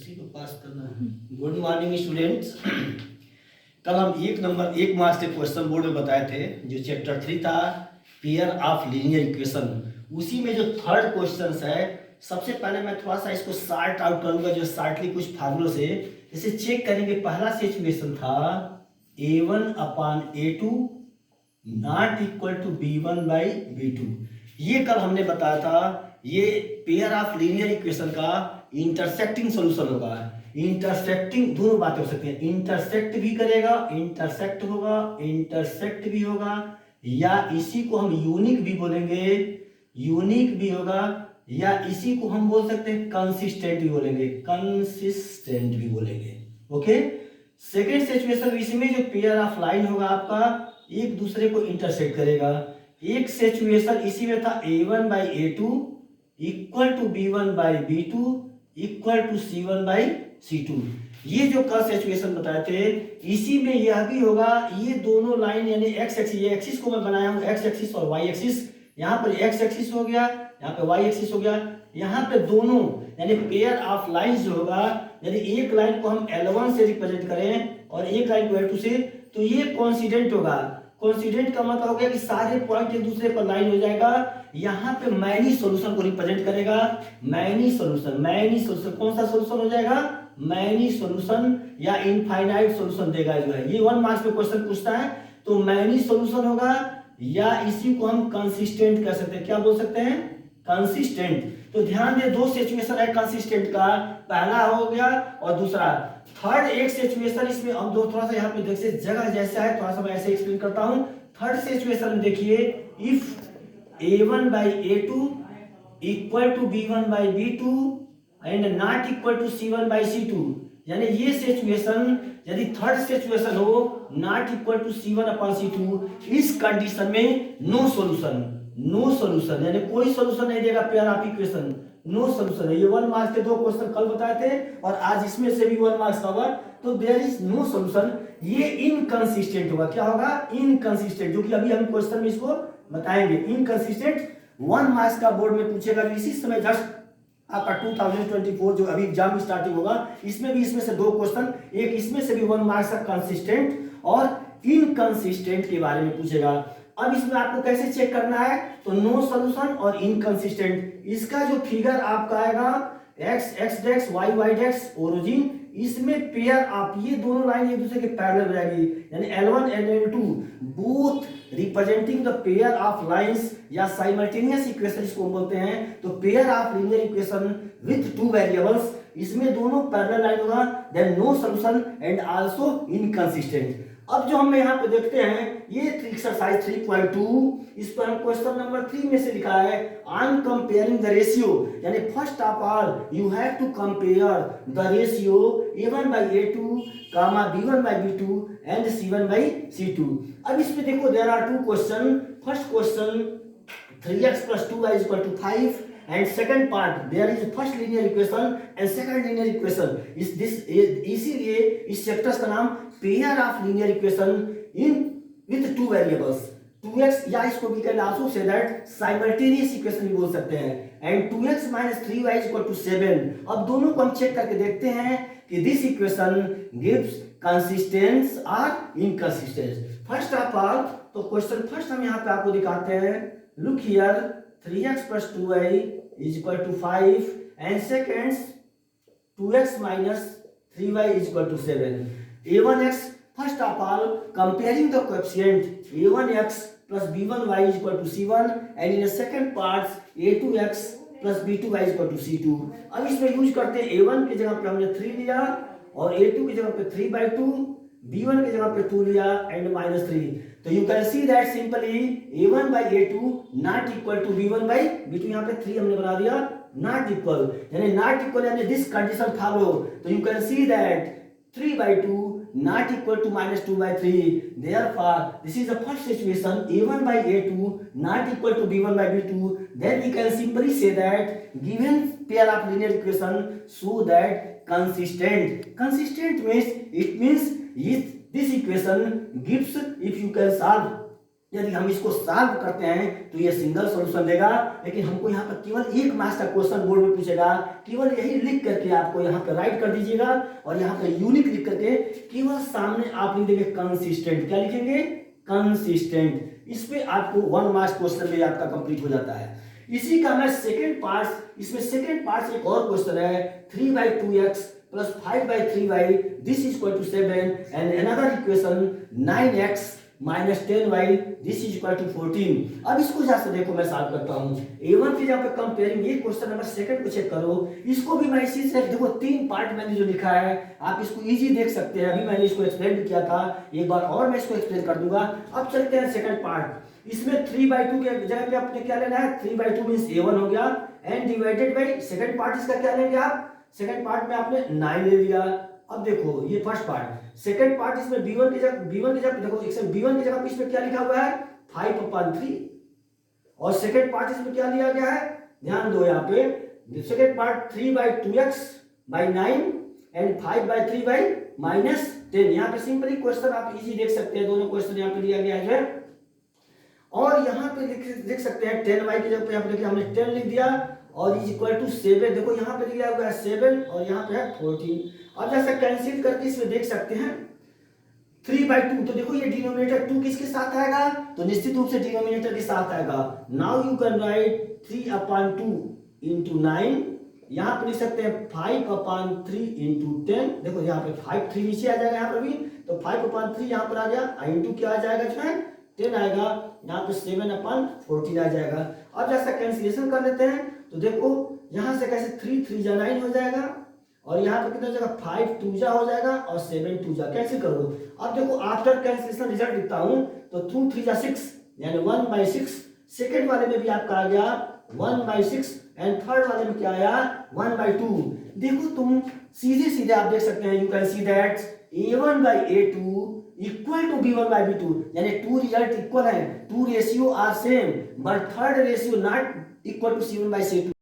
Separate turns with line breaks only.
उसी को पास करना है। Good morning students. कल हम एक मार्क्स के क्वेश्चन बोर्ड में बताए थे, जो चैप्टर 3 था पेयर ऑफ लीनियर इक्वेशन। उसी में जो थर्ड क्वेश्चन है, सबसे पहले मैं थोड़ा सा इसको शार्ट आउट करूंगा, जो शार्टली कुछ फार्मूलों से इसे चेक करेंगे। पहला सिचुएशन था a1/a2 not equal to b1/b2। ये कल हमने बताया था, ये पेयर ऑफ लीनियर इक्वेशन का इंटरसेक्टिंग सॉल्यूशन होगा। इंटरसेक्टिंग दोनों बातें हो सकती हैं, इंटरसेक्ट भी करेगा, इंटरसेक्ट होगा, इंटरसेक्ट भी होगा, या इसी को हम यूनिक भी बोलेंगे, यूनिक भी होगा, या इसी को हम बोल सकते हैं कंसिस्टेंट भी बोलेंगे, कंसिस्टेंट भी बोलेंगे। ओके। सेकेंड सिचुएशन, इसमें जो पेयर ऑफ लाइन होगा आपका एक दूसरे को इंटरसेक्ट करेगा। एक सिचुएशन इसी में था a1/a2 equal to b1/b2 equal to c1/c2। ये जो कल सिचुएशन बताए थे, इसी में यह भी होगा। ये दोनों लाइन यानी x एक्सिस, ये एक्सिस को मैं बनाया हूं x एक्सिस और y एक्सिस। यहाँ पर x एक्सिस हो गया, यहाँ पे y एक्सिस हो गया। यहाँ पे दोनों यानी पेयर ऑफ लाइंस जो होगा, यदि एक लाइन को हम L1 से रिप्रेजेंट करें और एक लाइन को L2 से, तो ये कोइंसिडेंट होगा। कोइंसिडेंट का मतलब हो गया कि सारे पॉइंट एक दूसरे पर लाइन हो जाएगा। यहाँ पे मैनी सॉल्यूशन को रिप्रेजेंट करेगा, मैनी सॉल्यूशन। मैनी सॉल्यूशन कौन सा सॉल्यूशन हो जाएगा? मैनी सॉल्यूशन या इनफाइनाइट सॉल्यूशन देगा जो है। ये 1 मार्क्स में क्वेश्चन पूछता है, तो मैनी सॉल्यूशन होगा, या इसी को हम कंसिस्टेंट कह सकते हैं। क्या बोल सकते हैं? कंसिस्टेंट। तो ध्यान दे, दो सिचुएशन है कंसिस्टेंट का, पहला हो गया और दूसरा। थर्ड एक सिचुएशन, इसमें हम दो थोड़ा सा यहाँ पे देखिए जगह जैसा है, थोड़ा सा मैं ऐसे एक्सप्लेन करता हूँ। थर्ड सिचुएशन देखिए, if a1/a2 equal to b1/b2 and not equal to c1/c2, यानी ये सिचुएशन यदि थर्ड सिचुएशन हो नॉट इक्वल टू c1/c2, इस कंडीशन में नो सॉल्यूशन, नो सॉल्यूशन यानी कोई सॉल्यूशन नहीं देगा pair of equation, no solution है। ये 1 मार्क्स के दो क्वेश्चन कल बताए थे और आज इसमें से भी 1 मार्क्स का होगा। तो देयर इज नो सॉल्यूशन, ये इनकंसिस्टेंट होगा। क्या होगा? इनकंसिस्टेंट, जो कि अभी हम क्वेश्चन में इसको बताएंगे। इनकंसिस्टेंट 1 मार्क्स का बोर्ड में पूछेगा। इसी समय जस्ट आपका 2024 जो अभी एग्जाम स्टार्टिंग होगा, इसमें भी इसमें से दो क्वेश्चन, एक इसमें से भी 1 मार्क्स का कंसिस्टेंट और इनकंसिस्टेंट के बारे में पूछेगा। अब इसमें आपको कैसे चेक करना है? तो नो सॉल्यूशन और इनकंसिस्टेंट, इसका जो फिगर आपका आएगा x डेक्स y डेक्स ओरिजिन, इसमें पेयर आप ये दोनों लाइन एक दूसरे के पैरेलल हो जाएगी, यानी L1 and L2 both representing the pair of lines या साइमल्टेनियस इक्वेशन इसको बोलते हैं। तो pair of linear equation with two variables, इसमें दोनों पैरेलल लाइन होगा, then no solution and also inconsistent. अब जो हम यहाँ पे देखते हैं, ये एक्सरसाइज 3.2, इस पर हम क्वेश्चन नंबर 3 में से लिखा है ऑन कंपेयरिंग द रेशियो, यानी first of all you have to compare the ratio a1/a2, b1/b2 and c1/c2। अब इसमें देखो there are two question. First question 3x + 2y = 5 and second part there is first linear equation and second linear equation is this, इसीलिए इस chapters का नाम pair of linear equation in with two variables 2x, या इसको भी can also say that simultaneous equation भी बोल सकते हैं, एंड 2x - 3y = 7। अब दोनों को हम चेक करके देखते हैं कि दिस इक्वेशन गिव्स कंसिस्टेंस और इनकंसिस्टेंस। फर्स्ट ऑफ ऑल तो क्वेश्चन फर्स्ट हम यहाँ पे आपको दिखाते हैं। Look here, 3x + 2y = 5 and second 2x - 3y = 7. a1x, first of all comparing the coefficient a1x + b1y = c1 and in the second part a2x + b2y = c2। अब इसमें use करते हैं a1 की जगह पे हमने 3 लिया और a2 की जगह पे 3/2, b1 की जगह पे 2 लिया एंड -3। तो you can see that simply a1/a2 not equal to b1/b2, यहाँ पे 3 हमने बना दिया नॉट इक्वल, यानी नॉट इक्वल यानी दिस कंडीशन फॉलो। तो you can see that 3/2 not equal to -2/3, therefore this is the first situation, a1/a2 not equal to b1/b2, then we can simply say that given pair of linear equation show that consistent. Consistent means it means if this equation gives, if you can solve यदि हम इसको solve करते हैं तो ये single solution देगा, लेकिन हमको यहाँ पर केवल एक मार्क्स का क्वेश्चन बोर्ड में पूछेगा, केवल यही लिख करके आपको यहाँ पर राइट कर दीजिएगा और यहाँ पर यूनिक लिख करके केवल सामने आप लिख देंगे कंसिस्टेंट। क्या लिखेंगे? कंसिस्टेंट। इस पे आपको 1 मार्क्स क्वेश्चन में आपका कंप्लीट हो जाता है। इसी का मैं सेकेंड पार्ट, इसमें सेकेंड पार्ट एक और क्वेश्चन है 3/2x plus 5/3y this is equal to 7 and another equation 9x minus 10y this is equal to 14। अब इसको जहाँ से देखो मैं सॉल्व करता हूँ। A1 की जहाँ पे कंपेयरिंग, ये क्वेश्चन नंबर सेकंड को चेक करो। इसको भी मैं इसी से देखो 3 पार्ट मैंने जो लिखा है आप इसको इजी देख सकते हैं। अभी मैंने इसको एक्सप्लेन भी किया था, एक बार और मैं इसको एक्सप्लेन कर दूंगा। अब चलते हैं सेकंड पार्ट। इसमें 3/2 के जगह पे आपने क्या लेना है? 3/2 मींस A1 हो गया and divided by second part इसका क्या लेंगे आप? सेकंड पार्ट में आपने 9 ले लिया। अब देखो ये फर्स्ट पार्ट, सेकंड पार्ट इसमें b1 की जगह देखो b1 की जगह पे इसमें क्या लिखा हुआ है? 5/3 और सेकंड पार्ट इसमें क्या लिया गया है? ध्यान दो यहाँ पे सेकंड पार्ट 3/2x/9 एंड 5/3/-10। यहाँ पे सिंपली क्वेश्चन आप इजी देख सकते हैं, दोनों क्वेश्चन यहाँ पे दिया गया है। और यहाँ पे लिख सकते हैं 10y की जगह पे यहाँ पे देखिए हमने 10 लिख दिया और इज इक्वल टू 7। देखो यहाँ पे दिया हुआ है 7 और यहाँ पे है 14। अब जैसा कैंसिल करके इसमें देख सकते हैं 3/2, तो देखो ये डिनोमिनेटर 2 किसके साथ आएगा? तो निश्चित रूप से डिनोमिनेटर के साथ आएगा। Now you can write 3/2 into 9। यहाँ पे लिख सकते हैं 5/3 into 10। देखो यहाँ पे 5 3 नीचे आ जाएगा यहाँ पर भी, तो 5/3 यहाँ पर आ गया, इंटू क्या आ जाएगा जो है 10 आएगा, यहाँ पे 7/14 आ जाएगा। अब जैसा कैंसिलेशन कर लेते हैं तो देखो यहाँ से कैसे 3 3 जा 9 हो जाएगा और यहाँ पे कितना हो जाएगा 5 2 जा हो जाएगा और 7 2 जा। कैंसिल करो। अब देखो आफ्टर कैंसिलेशन रिजल्ट लिखता हूँ तो 2 3 जा 6 यानी 1/6। सेकेंड वाले में भी आपका आ गया 1/6 एंड थर्ड वाले में क्या आया 1/2। देखो तुम सीधे सीधे आप देख सकते हैं, you can see that A1/A2 equal to B1/B2, यानी 2 रिजल्ट इक्वल है, 2 ratio are same but third ratio not equal to C1/C2।